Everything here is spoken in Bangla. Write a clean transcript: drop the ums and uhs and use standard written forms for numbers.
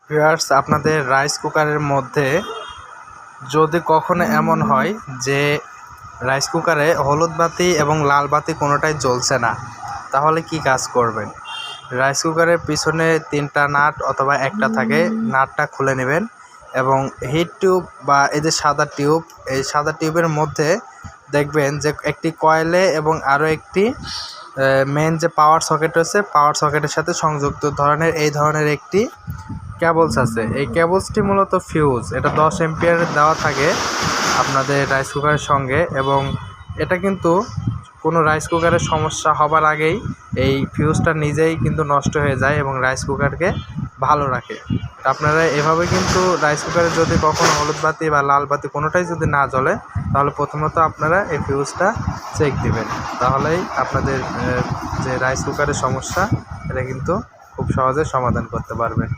ভিউয়ার্স, আপনাদের রাইস কুকারের মধ্যে যদি কখনো এমন হয় যে রাইস কুকারে হলুদ বাতি এবং লাল বাতি কোনোটাই জ্বলছে না, তাহলে কি কাজ করবেন? রাইস কুকারের পিছনে 3টা নাট অথবা একটা থাকে, নাটটা খুলে নেবেন এবং হিট টিউব বা এই যে সাদা টিউব, এই সাদা টিউবের মধ্যে দেখবেন যে একটি কয়েলে এবং আরও একটি মেন যে পাওয়ার সকেট রয়েছে, পাওয়ার সকেটের সাথে সংযুক্ত এই ধরনের একটি কেবলস আছে। এই কেবলসটি মূলত ফিউজ, এটা 10 এম্পিয়ারের দেওয়া থাকে আপনাদের রাইস কুকারের সঙ্গে, এবং এটা কিন্তু কোনো রাইস কুকারের সমস্যা হবার আগেই এই ফিউজটা নিজেই কিন্তু নষ্ট হয়ে যায় এবং রাইস কুকারকে ভালো রাখে। আপনারা এভাবে কিন্তু রাইস কুকারে যদি কখনো হলুদ বাতি বা লাল বাতি কোনোটাই যদি না জ্বলে, তাহলে প্রথমত আপনারা এই ফিউজটা চেক দিবেন, তাহলেই আপনাদের যে রাইস কুকারের সমস্যা এটা কিন্তু খুব সহজে সমাধান করতে পারবেন।